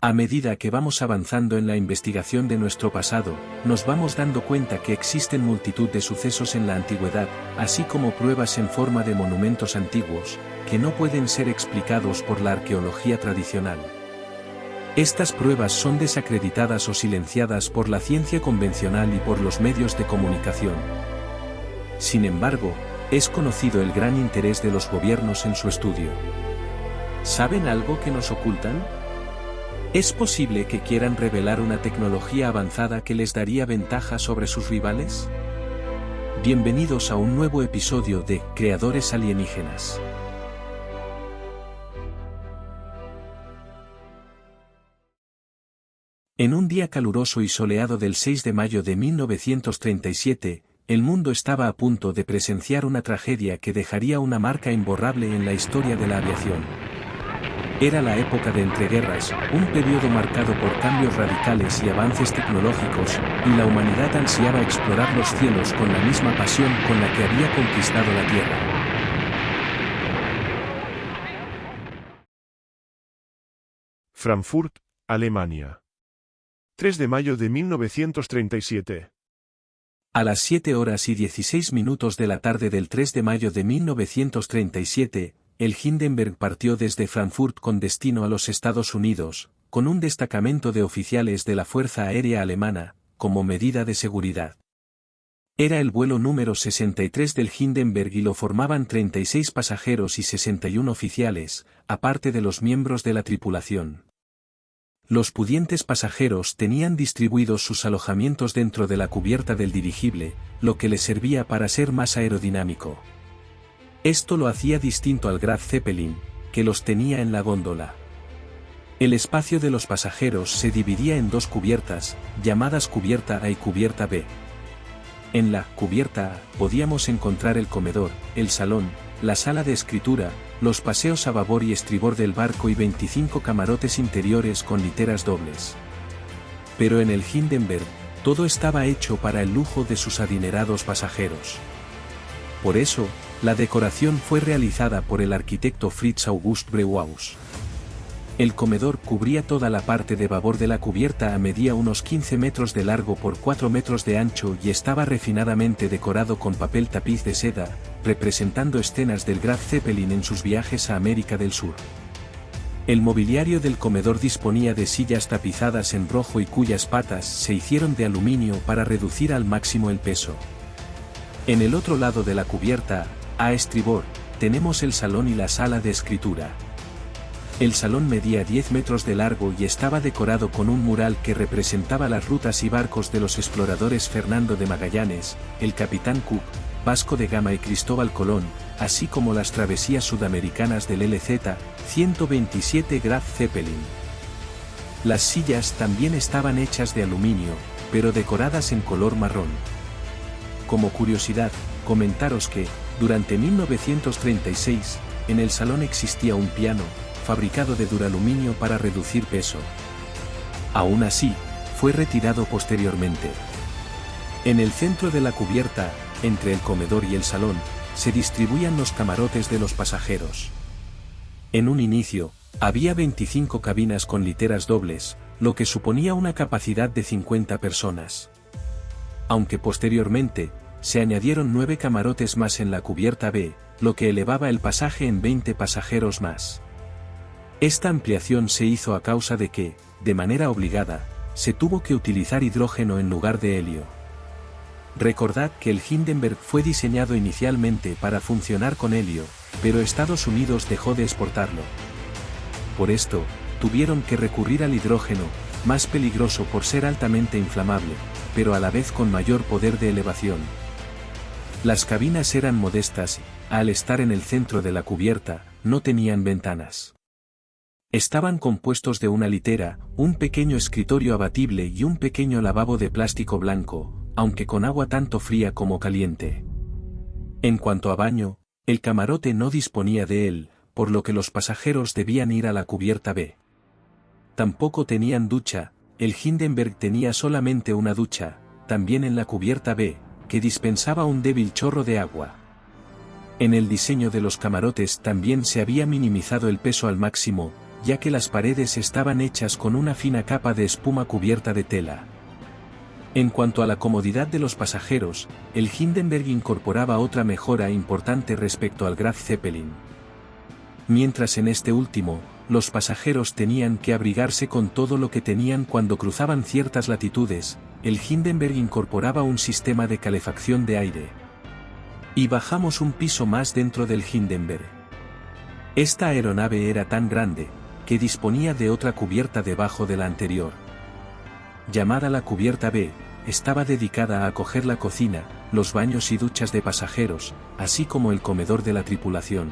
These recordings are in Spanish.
A medida que vamos avanzando en la investigación de nuestro pasado, nos vamos dando cuenta que existen multitud de sucesos en la antigüedad, así como pruebas en forma de monumentos antiguos, que no pueden ser explicados por la arqueología tradicional. Estas pruebas son desacreditadas o silenciadas por la ciencia convencional y por los medios de comunicación. Sin embargo, es conocido el gran interés de los gobiernos en su estudio. ¿Saben algo que nos ocultan? ¿Es posible que quieran revelar una tecnología avanzada que les daría ventaja sobre sus rivales? Bienvenidos a un nuevo episodio de Creadores Alienígenas. En un día caluroso y soleado del 6 de mayo de 1937, el mundo estaba a punto de presenciar una tragedia que dejaría una marca imborrable en la historia de la aviación. Era la época de entreguerras, un periodo marcado por cambios radicales y avances tecnológicos, y la humanidad ansiaba explorar los cielos con la misma pasión con la que había conquistado la Tierra. Frankfurt, Alemania. 3 de mayo de 1937. A las 7:16 de la tarde del 3 de mayo de 1937, el Hindenburg partió desde Frankfurt con destino a los Estados Unidos, con un destacamento de oficiales de la Fuerza Aérea Alemana, como medida de seguridad. Era el vuelo número 63 del Hindenburg y lo formaban 36 pasajeros y 61 oficiales, aparte de los miembros de la tripulación. Los pudientes pasajeros tenían distribuidos sus alojamientos dentro de la cubierta del dirigible, lo que les servía para ser más aerodinámico. Esto lo hacía distinto al Graf Zeppelin, que los tenía en la góndola. El espacio de los pasajeros se dividía en dos cubiertas, llamadas cubierta A y cubierta B. En la cubierta A podíamos encontrar el comedor, el salón, la sala de escritura, los paseos a babor y estribor del barco y 25 camarotes interiores con literas dobles. Pero en el Hindenburg, todo estaba hecho para el lujo de sus adinerados pasajeros. Por eso, la decoración fue realizada por el arquitecto Fritz August Breuhaus. El comedor cubría toda la parte de babor de la cubierta A, medía unos 15 metros de largo por 4 metros de ancho y estaba refinadamente decorado con papel tapiz de seda, representando escenas del Graf Zeppelin en sus viajes a América del Sur. El mobiliario del comedor disponía de sillas tapizadas en rojo y cuyas patas se hicieron de aluminio para reducir al máximo el peso. En el otro lado de la cubierta, a estribor, tenemos el salón y la sala de escritura. El salón medía 10 metros de largo y estaba decorado con un mural que representaba las rutas y barcos de los exploradores Fernando de Magallanes, el Capitán Cook, Vasco de Gama y Cristóbal Colón, así como las travesías sudamericanas del LZ-127 Graf Zeppelin. Las sillas también estaban hechas de aluminio, pero decoradas en color marrón. Como curiosidad, comentaros que, durante 1936, en el salón existía un piano, fabricado de duraluminio para reducir peso. Aún así, fue retirado posteriormente. En el centro de la cubierta, entre el comedor y el salón, se distribuían los camarotes de los pasajeros. En un inicio, había 25 cabinas con literas dobles, lo que suponía una capacidad de 50 personas. Aunque posteriormente, se añadieron 9 camarotes más en la cubierta B, lo que elevaba el pasaje en 20 pasajeros más. Esta ampliación se hizo a causa de que, de manera obligada, se tuvo que utilizar hidrógeno en lugar de helio. Recordad que el Hindenburg fue diseñado inicialmente para funcionar con helio, pero Estados Unidos dejó de exportarlo. Por esto, tuvieron que recurrir al hidrógeno, más peligroso por ser altamente inflamable, pero a la vez con mayor poder de elevación. Las cabinas eran modestas y, al estar en el centro de la cubierta, no tenían ventanas. Estaban compuestos de una litera, un pequeño escritorio abatible y un pequeño lavabo de plástico blanco, aunque con agua tanto fría como caliente. En cuanto a baño, el camarote no disponía de él, por lo que los pasajeros debían ir a la cubierta B. Tampoco tenían ducha, el Hindenburg tenía solamente una ducha, también en la cubierta B, que dispensaba un débil chorro de agua. En el diseño de los camarotes también se había minimizado el peso al máximo, ya que las paredes estaban hechas con una fina capa de espuma cubierta de tela. En cuanto a la comodidad de los pasajeros, el Hindenburg incorporaba otra mejora importante respecto al Graf Zeppelin. Mientras en este último, los pasajeros tenían que abrigarse con todo lo que tenían cuando cruzaban ciertas latitudes, el Hindenburg incorporaba un sistema de calefacción de aire. Y bajamos un piso más dentro del Hindenburg. Esta aeronave era tan grande, que disponía de otra cubierta debajo de la anterior. Llamada la cubierta B, estaba dedicada a acoger la cocina, los baños y duchas de pasajeros, así como el comedor de la tripulación.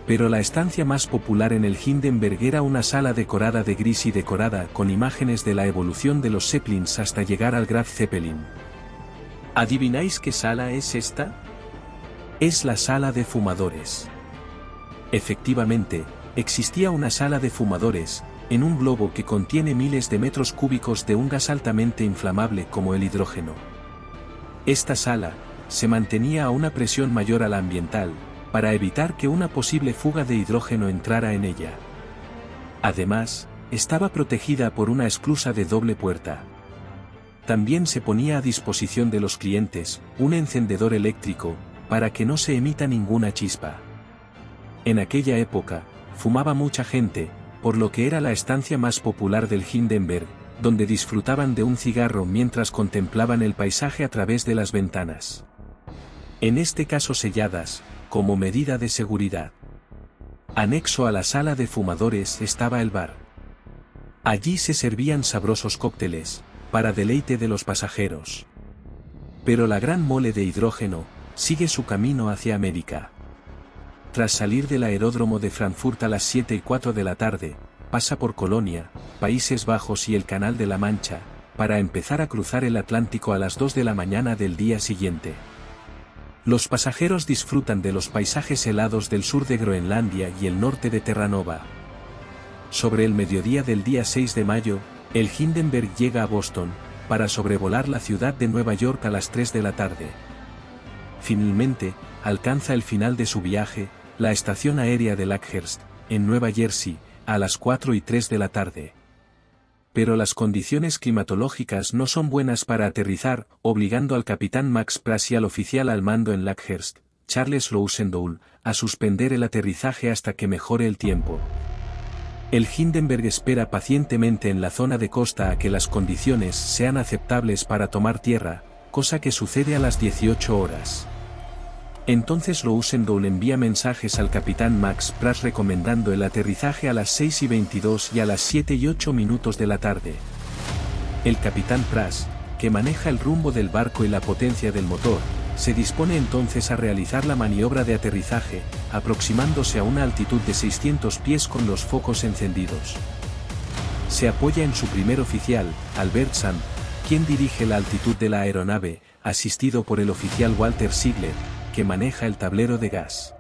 Pero la estancia más popular en el Hindenburg era una sala decorada de gris y decorada con imágenes de la evolución de los Zeppelins hasta llegar al Graf Zeppelin. ¿Adivináis qué sala es esta? Es la sala de fumadores. Efectivamente, existía una sala de fumadores, en un globo que contiene miles de metros cúbicos de un gas altamente inflamable como el hidrógeno. Esta sala, se mantenía a una presión mayor a la ambiental, para evitar que una posible fuga de hidrógeno entrara en ella. Además, estaba protegida por una esclusa de doble puerta. También se ponía a disposición de los clientes, un encendedor eléctrico, para que no se emita ninguna chispa. En aquella época, fumaba mucha gente, por lo que era la estancia más popular del Hindenburg, donde disfrutaban de un cigarro mientras contemplaban el paisaje a través de las ventanas. En este caso selladas, como medida de seguridad. Anexo a la sala de fumadores estaba el bar. Allí se servían sabrosos cócteles, para deleite de los pasajeros. Pero la gran mole de hidrógeno, sigue su camino hacia América. Tras salir del aeródromo de Frankfurt a las 7:04 de la tarde, pasa por Colonia, Países Bajos y el Canal de la Mancha, para empezar a cruzar el Atlántico a las 2 de la mañana del día siguiente. Los pasajeros disfrutan de los paisajes helados del sur de Groenlandia y el norte de Terranova. Sobre el mediodía del día 6 de mayo, el Hindenburg llega a Boston, para sobrevolar la ciudad de Nueva York a las 3 de la tarde. Finalmente, alcanza el final de su viaje, la estación aérea de Lakehurst, en Nueva Jersey, a las 4:03 de la tarde. Pero las condiciones climatológicas no son buenas para aterrizar, obligando al capitán Max Pratt y al oficial al mando en Lakehurst, Charles Rosendahl, a suspender el aterrizaje hasta que mejore el tiempo. El Hindenburg espera pacientemente en la zona de costa a que las condiciones sean aceptables para tomar tierra, cosa que sucede a las 18 horas. Entonces Rosendahl envía mensajes al capitán Max Pratt recomendando el aterrizaje a las 6:22 y a las 7:08 de la tarde. El capitán Pratt, que maneja el rumbo del barco y la potencia del motor, se dispone entonces a realizar la maniobra de aterrizaje, aproximándose a una altitud de 600 pies con los focos encendidos. Se apoya en su primer oficial, Albert Sand, quien dirige la altitud de la aeronave, asistido por el oficial Walter Ziegler, que maneja el tablero de gas.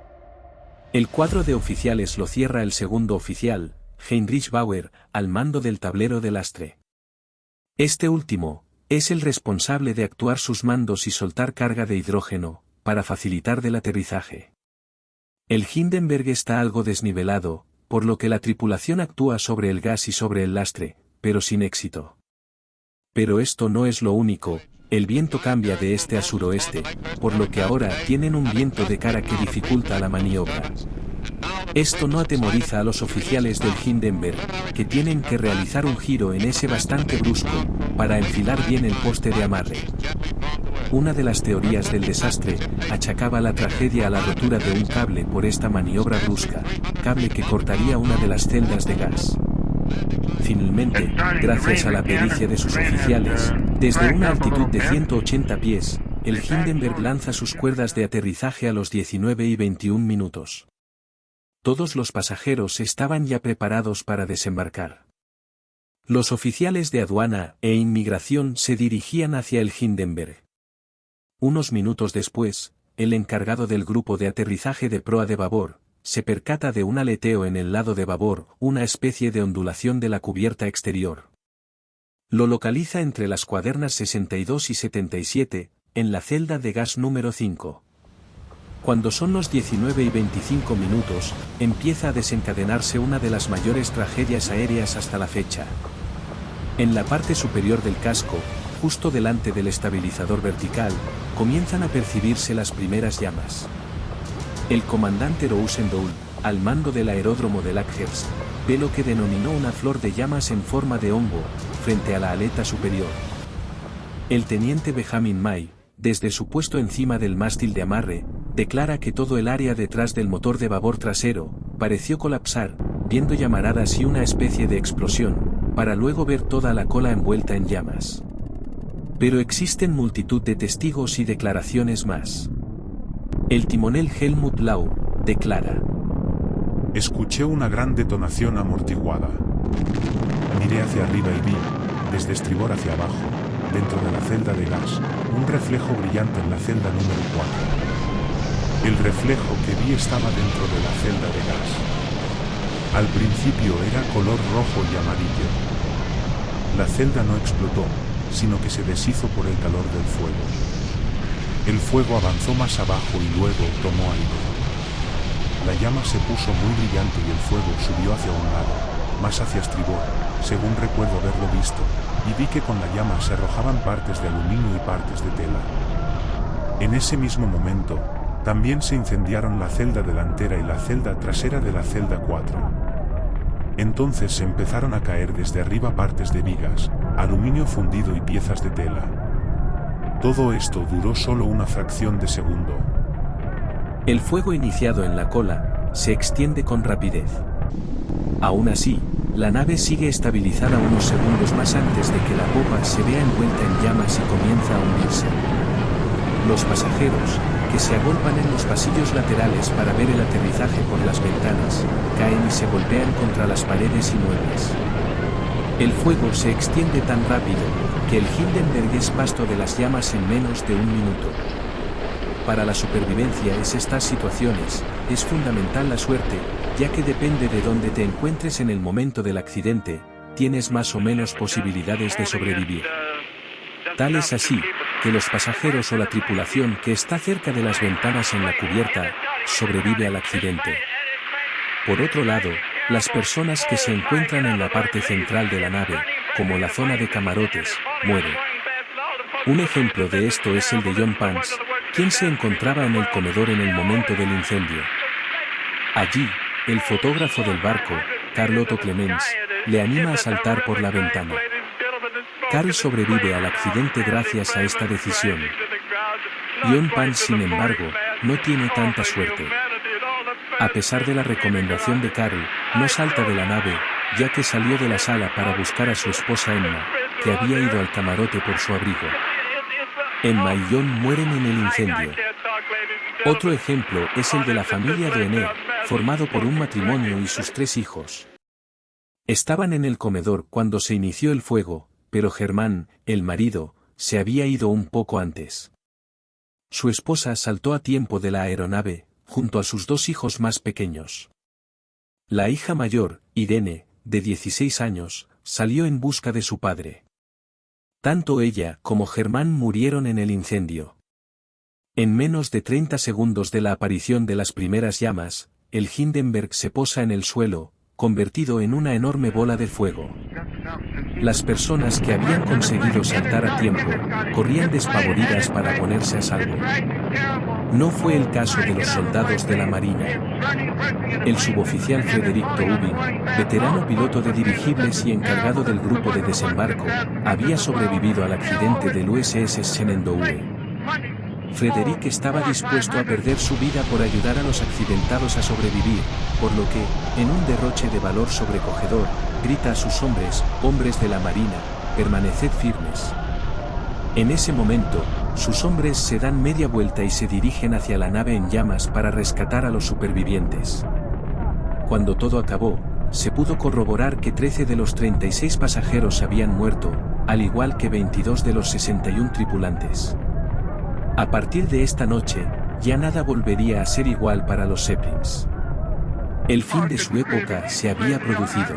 El cuadro de oficiales lo cierra el segundo oficial, Heinrich Bauer, al mando del tablero de lastre. Este último, es el responsable de actuar sus mandos y soltar carga de hidrógeno, para facilitar el aterrizaje. El Hindenburg está algo desnivelado, por lo que la tripulación actúa sobre el gas y sobre el lastre, pero sin éxito. Pero esto no es lo único. El viento cambia de este a suroeste, por lo que ahora tienen un viento de cara que dificulta la maniobra. Esto no atemoriza a los oficiales del Hindenburg, que tienen que realizar un giro en ese bastante brusco, para enfilar bien el poste de amarre. Una de las teorías del desastre, achacaba la tragedia a la rotura de un cable por esta maniobra brusca, cable que cortaría una de las celdas de gas. Finalmente, gracias a la pericia de sus oficiales, desde una altitud de 180 pies, el Hindenburg lanza sus cuerdas de aterrizaje a los 19:21. Todos los pasajeros estaban ya preparados para desembarcar. Los oficiales de aduana e inmigración se dirigían hacia el Hindenburg. Unos minutos después, el encargado del grupo de aterrizaje de proa de babor, se percata de un aleteo en el lado de babor, una especie de ondulación de la cubierta exterior. Lo localiza entre las cuadernas 62 y 77, en la celda de gas número 5. Cuando son los 19:25, empieza a desencadenarse una de las mayores tragedias aéreas hasta la fecha. En la parte superior del casco, justo delante del estabilizador vertical, comienzan a percibirse las primeras llamas. El comandante Rosendahl, al mando del aeródromo de Lakehurst, ve lo que denominó una flor de llamas en forma de hongo, frente a la aleta superior. El teniente Benjamin May, desde su puesto encima del mástil de amarre, declara que todo el área detrás del motor de babor trasero pareció colapsar, viendo llamaradas y una especie de explosión, para luego ver toda la cola envuelta en llamas. Pero existen multitud de testigos y declaraciones más. El timonel Helmut Lau declara: escuché una gran detonación amortiguada. Miré hacia arriba y vi, desde estribor hacia abajo, dentro de la celda de gas, un reflejo brillante en la celda número 4. El reflejo que vi estaba dentro de la celda de gas. Al principio era color rojo y amarillo. La celda no explotó, sino que se deshizo por el calor del fuego. El fuego avanzó más abajo y luego tomó aire. La llama se puso muy brillante y el fuego subió hacia un lado, más hacia estribor, según recuerdo haberlo visto, y vi que con la llama se arrojaban partes de aluminio y partes de tela. En ese mismo momento, también se incendiaron la celda delantera y la celda trasera de la celda 4. Entonces se empezaron a caer desde arriba partes de vigas, aluminio fundido y piezas de tela. Todo esto duró solo una fracción de segundo. El fuego iniciado en la cola se extiende con rapidez. Aún así, la nave sigue estabilizada unos segundos más antes de que la popa se vea envuelta en llamas y comienza a hundirse. Los pasajeros, que se agolpan en los pasillos laterales para ver el aterrizaje por las ventanas, caen y se golpean contra las paredes y muebles. El fuego se extiende tan rápido, que el Hindenburg es pasto de las llamas en menos de un minuto. Para la supervivencia en estas situaciones, es fundamental la suerte, ya que depende de dónde te encuentres en el momento del accidente, tienes más o menos posibilidades de sobrevivir. Tal es así, que los pasajeros o la tripulación que está cerca de las ventanas en la cubierta, sobrevive al accidente. Por otro lado, las personas que se encuentran en la parte central de la nave, como la zona de camarotes, mueren. Un ejemplo de esto es el de John Pans, quien se encontraba en el comedor en el momento del incendio. Allí, el fotógrafo del barco, Carl Otto Clemens, le anima a saltar por la ventana. Carl sobrevive al accidente gracias a esta decisión. John Pans, sin embargo, no tiene tanta suerte. A pesar de la recomendación de Carl, no salta de la nave, ya que salió de la sala para buscar a su esposa Emma, que había ido al camarote por su abrigo. Emma y John mueren en el incendio. Otro ejemplo es el de la familia Doener, formado por un matrimonio y sus 3 hijos. Estaban en el comedor cuando se inició el fuego, pero Germán, el marido, se había ido un poco antes. Su esposa saltó a tiempo de la aeronave, junto a sus 2 hijos más pequeños. La hija mayor, Irene, de 16 años, salió en busca de su padre. Tanto ella como Germán murieron en el incendio. En menos de 30 segundos de la aparición de las primeras llamas, el Hindenburg se posa en el suelo, convertido en una enorme bola de fuego. Las personas que habían conseguido saltar a tiempo, corrían despavoridas para ponerse a salvo. No fue el caso de los soldados de la Marina. El suboficial Frederick Tobin, veterano piloto de dirigibles y encargado del grupo de desembarco, había sobrevivido al accidente del USS Shenandoah. Frederick estaba dispuesto a perder su vida por ayudar a los accidentados a sobrevivir, por lo que, en un derroche de valor sobrecogedor, grita a sus hombres, hombres de la Marina, permaneced firmes. En ese momento, sus hombres se dan media vuelta y se dirigen hacia la nave en llamas para rescatar a los supervivientes. Cuando todo acabó, se pudo corroborar que 13 de los 36 pasajeros habían muerto, al igual que 22 de los 61 tripulantes. A partir de esta noche, ya nada volvería a ser igual para los Zeppelins. El fin de su época se había producido.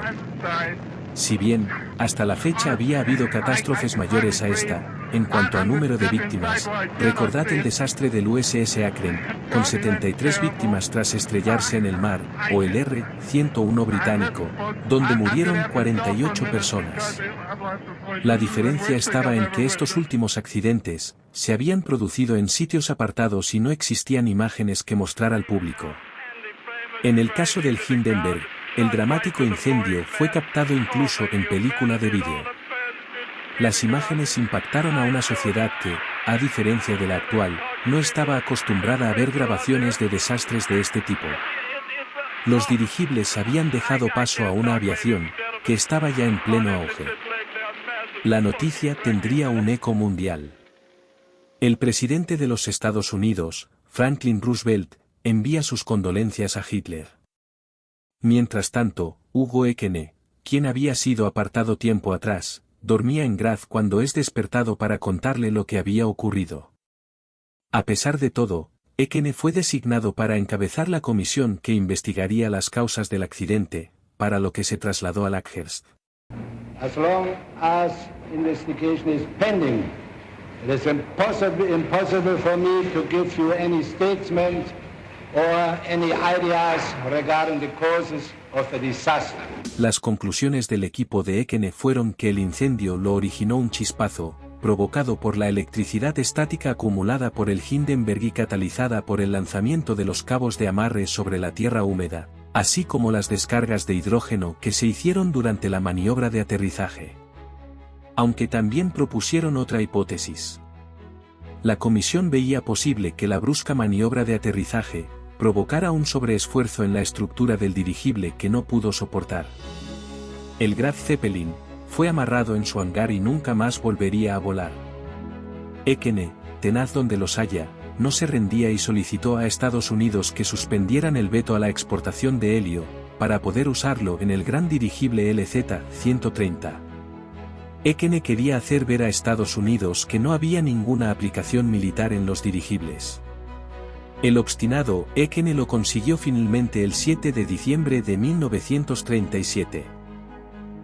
Si bien, hasta la fecha había habido catástrofes mayores a esta, en cuanto a número de víctimas, recordad el desastre del USS Akron, con 73 víctimas tras estrellarse en el mar, o el R-101 británico, donde murieron 48 personas. La diferencia estaba en que estos últimos accidentes se habían producido en sitios apartados y no existían imágenes que mostrar al público. En el caso del Hindenburg, el dramático incendio fue captado incluso en película de vídeo. Las imágenes impactaron a una sociedad que, a diferencia de la actual, no estaba acostumbrada a ver grabaciones de desastres de este tipo. Los dirigibles habían dejado paso a una aviación, que estaba ya en pleno auge. La noticia tendría un eco mundial. El presidente de los Estados Unidos, Franklin Roosevelt, envía sus condolencias a Hitler. Mientras tanto, Hugo Ekene, quien había sido apartado tiempo atrás, dormía en Graz cuando es despertado para contarle lo que había ocurrido. A pesar de todo, Ekene fue designado para encabezar la comisión que investigaría las causas del accidente, para lo que se trasladó a Lakehurst. As long as investigation is pending, it is impossible for me to give you any statement or any ideas regarding the causes of the disaster. Las conclusiones del equipo de Ekene fueron que el incendio lo originó un chispazo, provocado por la electricidad estática acumulada por el Hindenburg y catalizada por el lanzamiento de los cabos de amarre sobre la tierra húmeda, así como las descargas de hidrógeno que se hicieron durante la maniobra de aterrizaje. Aunque también propusieron otra hipótesis. La comisión veía posible que la brusca maniobra de aterrizaje provocara un sobreesfuerzo en la estructura del dirigible que no pudo soportar. El Graf Zeppelin fue amarrado en su hangar y nunca más volvería a volar. Ekene, tenaz donde los haya, no se rendía y solicitó a Estados Unidos que suspendieran el veto a la exportación de helio, para poder usarlo en el gran dirigible LZ-130. Ekene quería hacer ver a Estados Unidos que no había ninguna aplicación militar en los dirigibles. El obstinado Ekene lo consiguió finalmente el 7 de diciembre de 1937.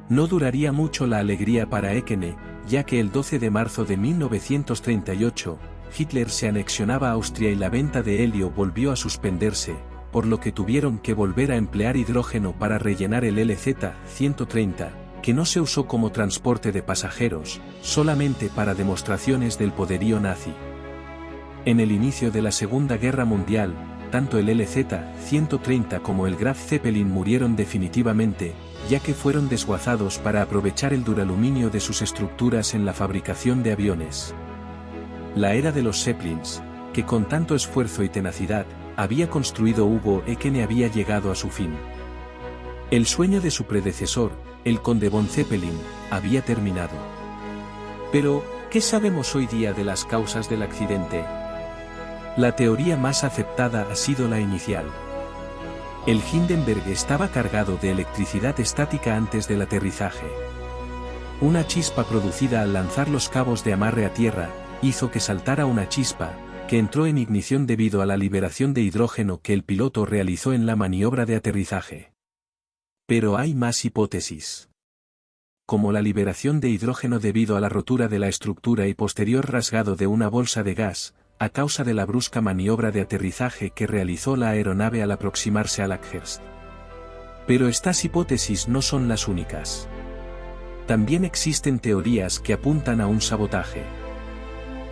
No duraría mucho la alegría para Ekene, ya que el 12 de marzo de 1938, Hitler se anexionaba a Austria y la venta de helio volvió a suspenderse, por lo que tuvieron que volver a emplear hidrógeno para rellenar el LZ-130, que no se usó como transporte de pasajeros, solamente para demostraciones del poderío nazi. En el inicio de la Segunda Guerra Mundial, tanto el LZ-130 como el Graf Zeppelin murieron definitivamente, ya que fueron desguazados para aprovechar el duraluminio de sus estructuras en la fabricación de aviones. La era de los Zeppelins, que con tanto esfuerzo y tenacidad, había construido Hugo Ekene había llegado a su fin. El sueño de su predecesor, el conde von Zeppelin, había terminado. Pero, ¿qué sabemos hoy día de las causas del accidente? La teoría más aceptada ha sido la inicial. El Hindenburg estaba cargado de electricidad estática antes del aterrizaje. Una chispa producida al lanzar los cabos de amarre a tierra, hizo que saltara una chispa, que entró en ignición debido a la liberación de hidrógeno que el piloto realizó en la maniobra de aterrizaje. Pero hay más hipótesis. Como la liberación de hidrógeno debido a la rotura de la estructura y posterior rasgado de una bolsa de gas, a causa de la brusca maniobra de aterrizaje que realizó la aeronave al aproximarse a Lakehurst. Pero estas hipótesis no son las únicas. También existen teorías que apuntan a un sabotaje.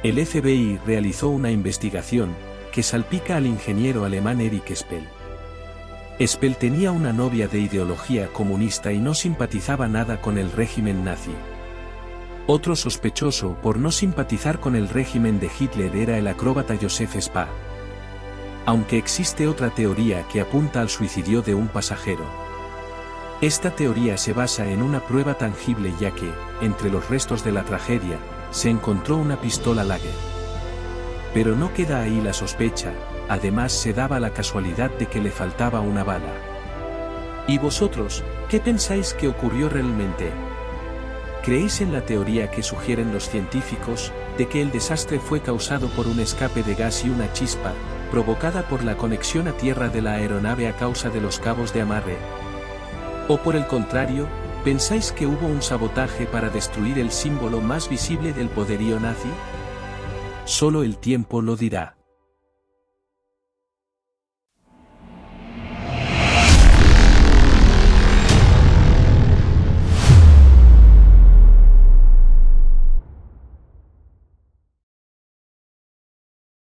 El FBI realizó una investigación, que salpica al ingeniero alemán Erich Spell. Spell tenía una novia de ideología comunista y no simpatizaba nada con el régimen nazi. Otro sospechoso por no simpatizar con el régimen de Hitler era el acróbata Josef Spa. Aunque existe otra teoría que apunta al suicidio de un pasajero. Esta teoría se basa en una prueba tangible ya que, entre los restos de la tragedia, se encontró una pistola Lager. Pero no queda ahí la sospecha, además se daba la casualidad de que le faltaba una bala. ¿Y vosotros, qué pensáis que ocurrió realmente? ¿Creéis en la teoría que sugieren los científicos, de que el desastre fue causado por un escape de gas y una chispa, provocada por la conexión a tierra de la aeronave a causa de los cabos de amarre? ¿O por el contrario, ¿Pensáis que hubo un sabotaje para destruir el símbolo más visible del poderío nazi? Solo el tiempo lo dirá.